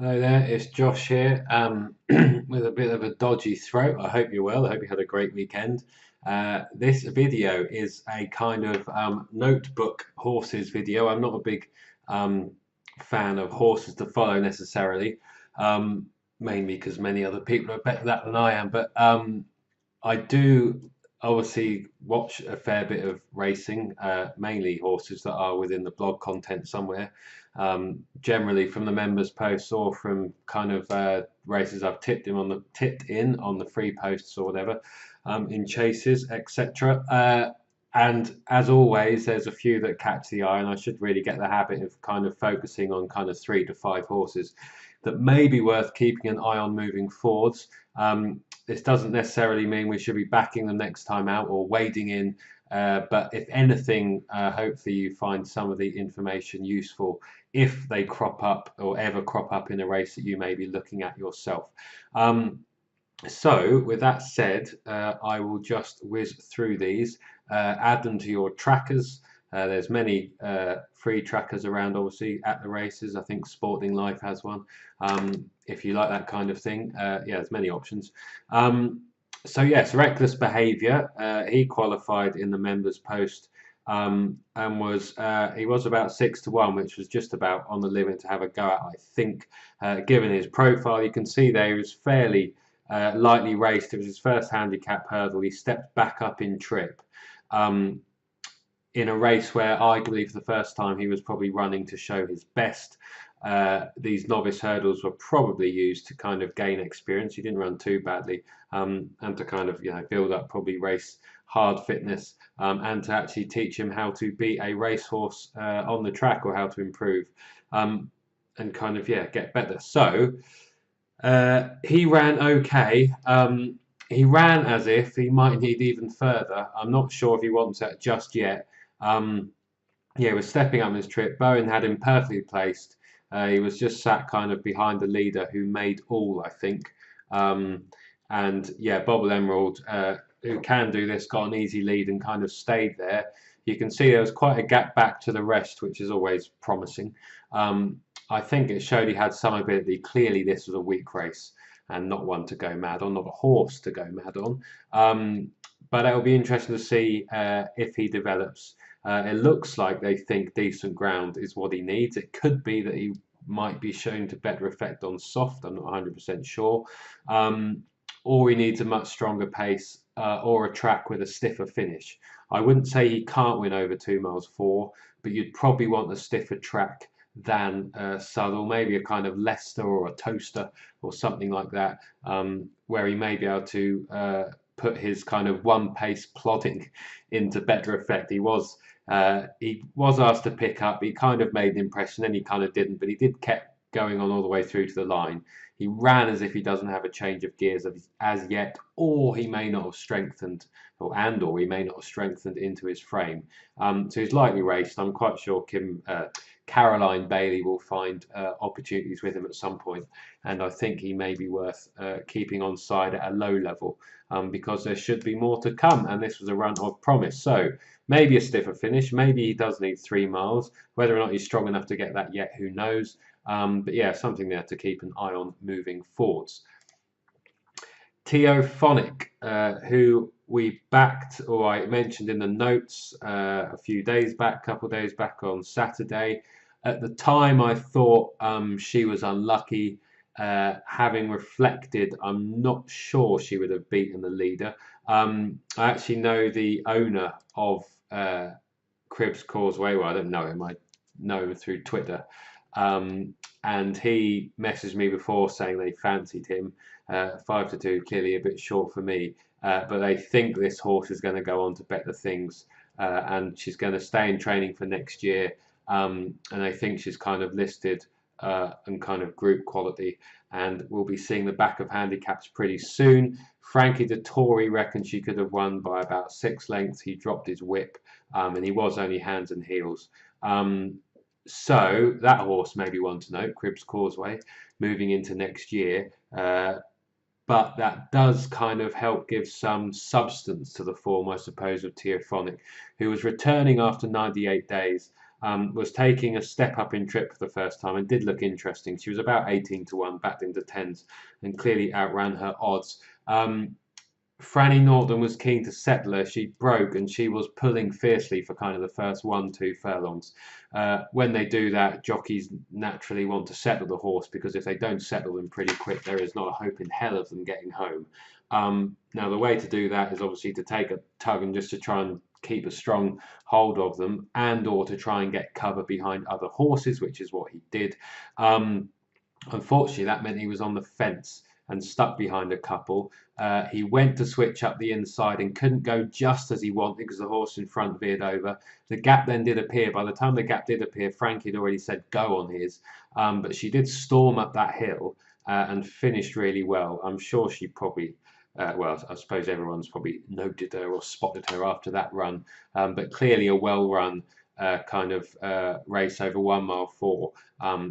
Hello there, it's Josh here, with a bit of a dodgy throat. I hope you're well. I hope you had a great weekend. This video is a kind of notebook horses video. I'm not a big um, fan of horses to follow necessarily, mainly because many other people are better at that than I am. But I do obviously watch a fair bit of racing, mainly horses that are within the blog content somewhere. Generally from the members posts or from kind of races I've tipped in on the free posts or whatever, in chases, etc. And as always, there's a few that catch the eye, and I should really get the habit of kind of focusing on kind of 3 to 5 horses that may be worth keeping an eye on moving forwards. This doesn't necessarily mean we should be backing them next time out or wading in, but if anything, hopefully you find some of the information useful if they crop up or ever crop up in a race that you may be looking at yourself. So, with that said, I will just whiz through these, add them to your trackers. There's many free trackers around, obviously, at the races. I think Sporting Life has one. If you like that kind of thing, yeah, there's many options. So yes, reckless behaviour. He qualified in the members post, and he was about 6 to 1, which was just about on the limit to have a go at. I think, given his profile, you can see there he was fairly lightly raced. It was his first handicap hurdle. He stepped back up in trip. In a race where arguably for the first time he was probably running to show his best. These novice hurdles were probably used to kind of gain experience. He didn't run too badly, and to kind of build up probably race hard fitness, and to actually teach him how to beat a racehorse on the track or how to improve, and kind of get better. So he ran okay. He ran as if he might need even further. I'm not sure if he wants that just yet. He was stepping up his trip. Bowen had him perfectly placed. He was just sat kind of behind the leader who made all, I think. And yeah, Bobble Emerald, who can do this, got an easy lead and kind of stayed there. You can see there was quite a gap back to the rest, which is always promising. I think it showed he had some ability. Clearly, this was a weak race and not one to go mad on, not a horse to go mad on. But it'll be interesting to see if he develops. It looks like they think decent ground is what he needs. It could be that he might be shown to better effect on soft. I'm not 100% sure. Or he needs a much stronger pace, or a track with a stiffer finish. I wouldn't say he can't win over 2 miles 4, but you'd probably want a stiffer track than Southall, maybe a kind of Leicester or a Toaster or something like that, where he may be able to put his kind of one pace plodding into better effect. He was asked to pick up. He kind of made an impression, then he kind of didn't, but he did kept going on all the way through to the line. He ran as if he doesn't have a change of gears as yet, or he may not have strengthened, or he may not have strengthened into his frame. So he's lightly raced. I'm quite sure Caroline Bailey will find opportunities with him at some point, and I think he may be worth keeping on side at a low level, because there should be more to come, and this was a run of promise. So maybe a stiffer finish, maybe he does need 3 miles. Whether or not he's strong enough to get that yet, who knows? But yeah, something there to keep an eye on moving forwards. Teophonic, who we backed, or I mentioned in the notes a few days back, couple of days back on Saturday. At the time, I thought she was unlucky. Having reflected, I'm not sure she would have beaten the leader. I actually know the owner of Cribs Causeway. Well, I don't know him. I know him through Twitter. And he messaged me before saying they fancied him. 5 to 2, clearly a bit short for me, but they think this horse is going to go on to better things, and she's going to stay in training for next year. And they think she's kind of listed and kind of group quality, and we'll be seeing the back of handicaps pretty soon. Frankie Dettori reckons she could have won by about 6 lengths. He dropped his whip, and he was only hands and heels. So that horse may be one to note, Cribs Causeway, moving into next year. But that does kind of help give some substance to the form, I suppose, of Teophonic, who was returning after 98 days. was taking a step up in trip for the first time and did look interesting. She was about 18 to 1, backed into tens, and clearly outran her odds. Franny Norton was keen to settle her. She broke and she was pulling fiercely for kind of the first 1-2 furlongs. When they do that, jockeys naturally want to settle the horse, because if they don't settle them pretty quick, there is not a hope in hell of them getting home. Now, the way to do that is obviously to take a tug and just to try and keep a strong hold of them, and or to try and get cover behind other horses, which is what he did. Unfortunately, that meant he was on the fence and stuck behind a couple. He went to switch up the inside and couldn't go just as he wanted because the horse in front veered over. The gap then did appear. By the time the gap did appear, Frankie had already said go on his, but she did storm up that hill and finished really well. I'm sure she probably, well, I suppose everyone's probably noted her or spotted her after that run, but clearly a well-run race over 1 mile 4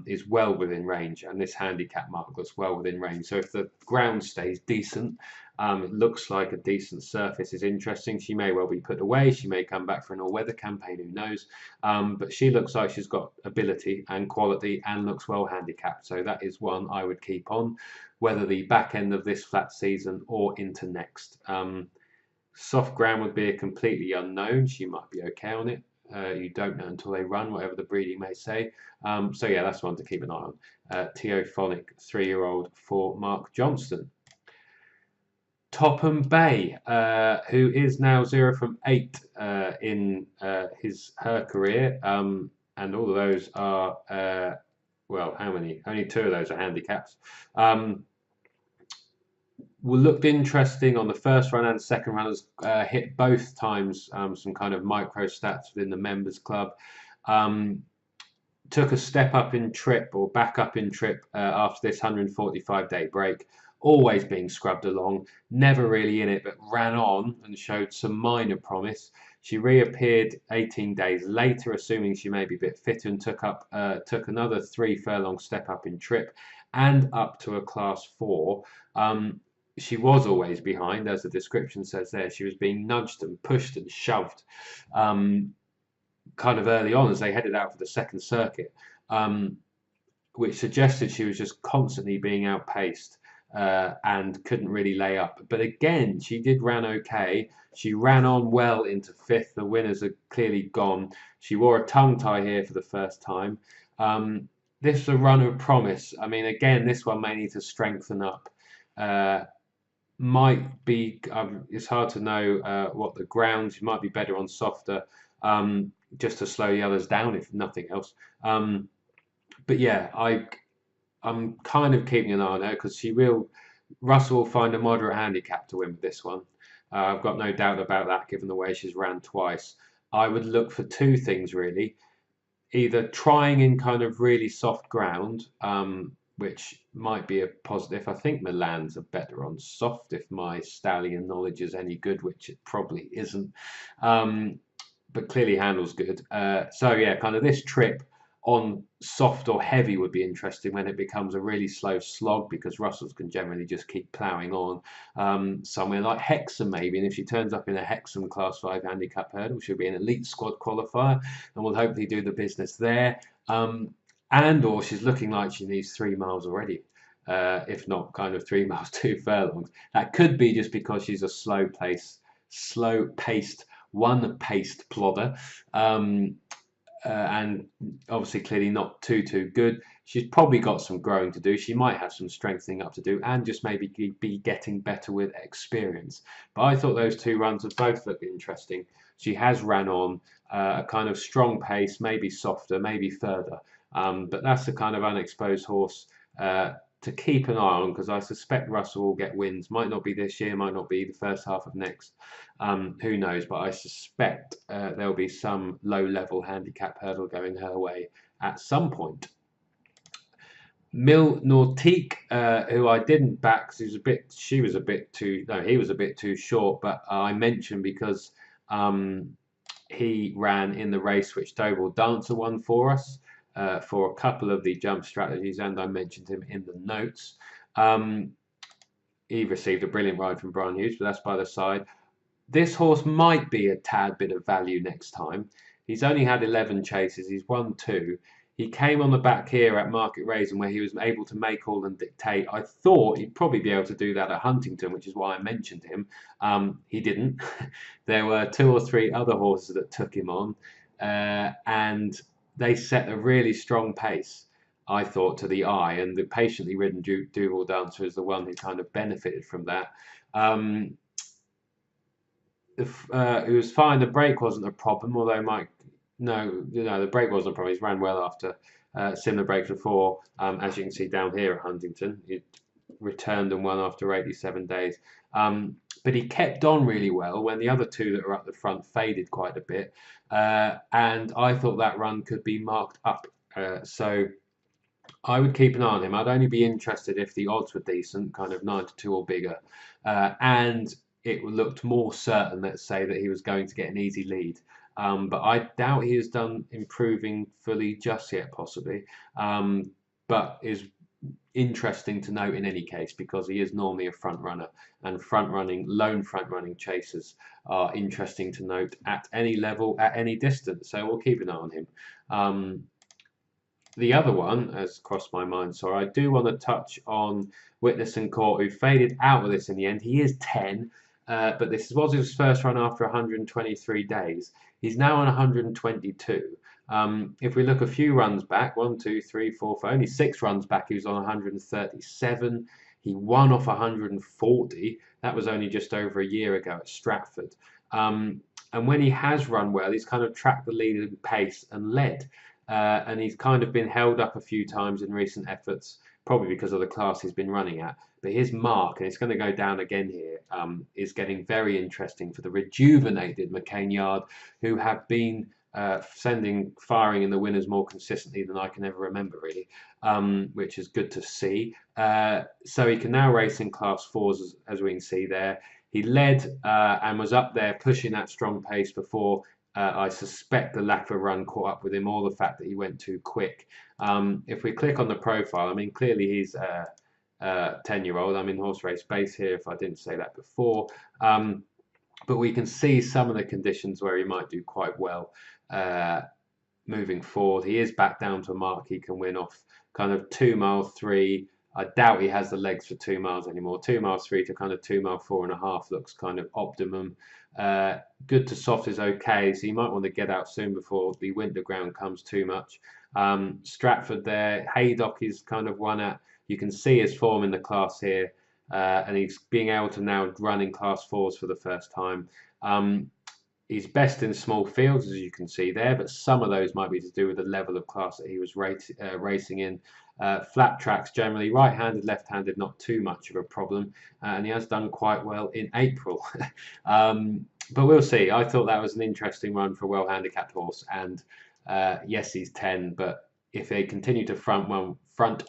is well within range, and this handicap mark looks well within range. So if the ground stays decent, it looks like a decent surface is interesting. She may well be put away. She may come back for an all-weather campaign, who knows? But she looks like she's got ability and quality and looks well handicapped. So that is one I would keep on, whether the back end of this flat season or into next. Soft ground would be a completely unknown. She might be okay on it. You don't know until they run, whatever the breeding may say. So yeah, that's one to keep an eye on. Teophonic 3-year-old for Mark Johnston. Topham Bay, who is now 0 from 8 in her career, and all of those are well, how many? Only 2 of those are handicaps. Looked interesting on the first run and second runners, hit both times some kind of micro stats within the members club. Took a step up in trip, or back up in trip, after this 145-day break, always being scrubbed along, never really in it, but ran on and showed some minor promise. She reappeared 18 days later, assuming she may be a bit fitter, and took another 3 furlong step up in trip and up to a class 4. She was always behind, as the description says there. She was being nudged and pushed and shoved kind of early on as they headed out for the second circuit, which suggested she was just constantly being outpaced and couldn't really lay up. But again, she did run okay. She ran on well into 5th. The winners are clearly gone. She wore a tongue tie here for the first time. This is a run of promise. I mean, again, this one may need to strengthen up. Might be, it's hard to know what the ground, she might be better on softer, just to slow the others down, if nothing else. But yeah, I'm kind of keeping an eye on her, because Russell will find a moderate handicap to win with this one. I've got no doubt about that, given the way she's ran twice. I would look for 2 things really. Either trying in kind of really soft ground, which might be a positive. I think Milan's are better on soft, if my stallion knowledge is any good, which it probably isn't. But clearly handles good. So yeah, kind of this trip on soft or heavy would be interesting when it becomes a really slow slog, because Russells can generally just keep ploughing on. Somewhere like Hexham maybe, and if she turns up in a Hexham Class 5 handicap hurdle, she'll be an elite squad qualifier and will hopefully do the business there. And or she's looking like she needs 3 miles already, if not kind of 3 miles 2 furlongs. That could be just because she's a slow-paced, one-paced plodder, and obviously clearly not too good. She's probably got some growing to do. She might have some strengthening up to do, and just maybe be getting better with experience. But I thought those 2 runs have both looked interesting. She has ran on a kind of strong pace, maybe softer, maybe further. But that's the kind of unexposed horse to keep an eye on, because I suspect Russell will get wins. Might not be this year, might not be the first half of next. Who knows? But I suspect there'll be some low-level handicap hurdle going her way at some point. Mille Nautique, who I didn't back, because he was a bit too short. But I mentioned because he ran in the race which Doval Dancer won for us. For a couple of the jump strategies, and I mentioned him in the notes. He received a brilliant ride from Brian Hughes, but that's by the side. This horse might be a tad bit of value next time. He's only had 11 chases. He's won 2. He came on the back here at Market Rasen where he was able to make all and dictate. I thought he'd probably be able to do that at Huntington, which is why I mentioned him. He didn't. There were 2 or 3 other horses that took him on, and they set a really strong pace, I thought, to the eye. And the patiently ridden Duval Dancer is the one who kind of benefited from that. It was fine. The break wasn't a problem, although the break wasn't a problem. He's ran well after similar breaks before. As you can see down here at Huntington, he returned and won after 87 days. But he kept on really well when the other 2 that were up the front faded quite a bit. And I thought that run could be marked up. So I would keep an eye on him. I'd only be interested if the odds were decent, kind of 9-2 or bigger. And it looked more certain, let's say, that he was going to get an easy lead. But I doubt he has done improving fully just yet, possibly. But is interesting to note in any case, because he is normally a front runner, and lone front running chasers are interesting to note at any level, at any distance. So we'll keep an eye on him. The other one has crossed my mind, so I do want to touch on Witness and Court, who faded out of this in the end. He is 10, but this was his first run after 123 days. He's now on 122. If we look a few runs back, 1, 2, 3, 4, 5, only 6 runs back, he was on 137. He won off 140. That was only just over a year ago at Stratford. And when he has run well, he's kind of tracked the lead in pace and led. And he's kind of been held up a few times in recent efforts, probably because of the class he's been running at. But his mark, and it's going to go down again here, is getting very interesting for the rejuvenated McCain Yard, who have been firing in the winners more consistently than I can ever remember, really, which is good to see. So he can now race in Class 4s, as we can see there. He led and was up there pushing that strong pace before. I suspect the lack of a run caught up with him, or the fact that he went too quick. If we click on the profile, I mean, clearly he's a 10-year-old. I'm in horse race base here, if I didn't say that before. But we can see some of the conditions where he might do quite well moving forward. He is back down to a mark he can win off, kind of 2 mile 3. I doubt he has the legs for 2 miles anymore. 2 mile 3 to kind of 2 mile 4.5 looks kind of optimum. Good to soft is okay, so you might want to get out soon before the winter ground comes too much. Stratford there, Haydock is kind of one at. You can see his form in the class here, and he's being able to now run in Class 4s for the first time. He's best in small fields, as you can see there, but some of those might be to do with the level of class that he was racing in. Flat tracks generally, right-handed, left-handed, not too much of a problem, and he has done quite well in April. But we'll see. I thought that was an interesting run for a well-handicapped horse, and yes, he's 10, but if they continue to front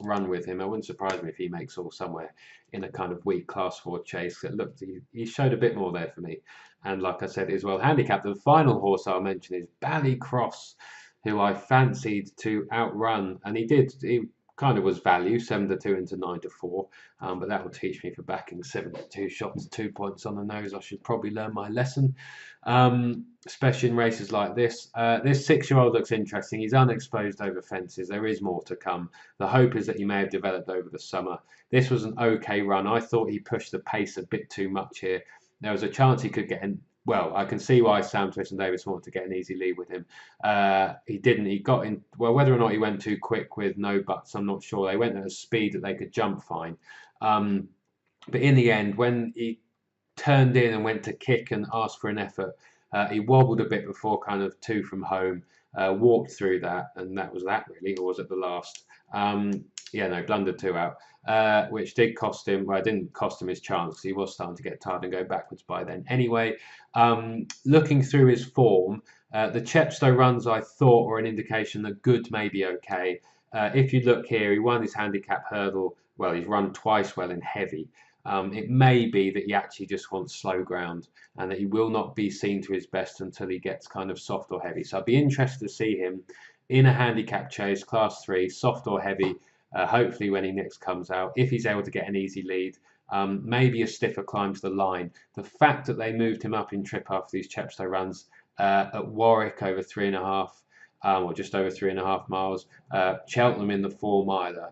run with him, it wouldn't surprise me if he makes all somewhere in a kind of weak Class 4 chase. It looked, he showed a bit more there for me. And like I said, is well handicapped. The final horse I'll mention is Ballycross, who I fancied to outrun, and he did. He kind of was value, 7-2 into 9-4, but that will teach me for backing 72 shots, 2 points on the nose. I should probably learn my lesson, especially in races like this. This 6-year-old looks interesting. He's unexposed over fences. There is more to come. The hope is that he may have developed over the summer. This was an okay run. I thought he pushed the pace a bit too much here. There was a chance he could get in. Well, I can see why Sam Twist and Davis wanted to get an easy lead with him. He didn't. He got in. Well, whether or not he went too quick with no butts, I'm not sure. They went at a speed that they could jump fine. But in the end, when he turned in and went to kick and ask for an effort, he wobbled a bit before kind of 2 from home, walked through that, and that was that really, or was it the last? Yeah, no, blundered 2 out, which did cost him. Well, it didn't cost him his chance. He was starting to get tired and go backwards by then. Anyway, looking through his form, the Chepstow runs I thought were an indication that good may be okay. If you look here, he won his handicap hurdle. Well, he's run twice well in heavy. It may be that he actually just wants slow ground, and that he will not be seen to his best until he gets kind of soft or heavy. So I'd be interested to see him in a handicap chase, Class 3, soft or heavy. Hopefully when he next comes out, if he's able to get an easy lead, maybe a stiffer climb to the line. The fact that they moved him up in trip after these Chepstow runs at Warwick over 3.5, or just over 3.5 miles. Cheltenham in the 4 miler,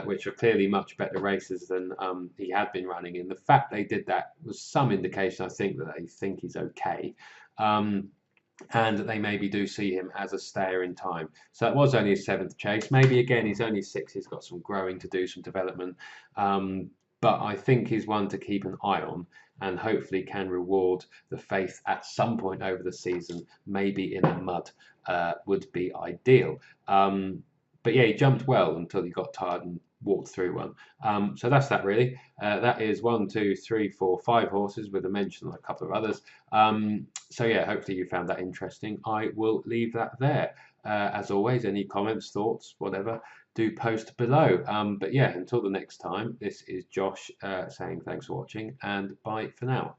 which are clearly much better races than he had been running in. The fact they did that was some indication, I think, that they think he's okay. And that they maybe do see him as a stayer in time. So that was only his 7th chase. Maybe again, he's only 6. He's got some growing to do, some development. But I think he's one to keep an eye on, and hopefully can reward the faith at some point over the season. Maybe in the mud would be ideal. But yeah, he jumped well until he got tired and walked through one. So that's that really. That is 1, 2, 3, 4, 5 horses with a mention of a couple of others. So yeah, hopefully you found that interesting. I will leave that there. As always, any comments, thoughts, whatever, do post below. But yeah, until the next time, this is Josh saying thanks for watching and bye for now.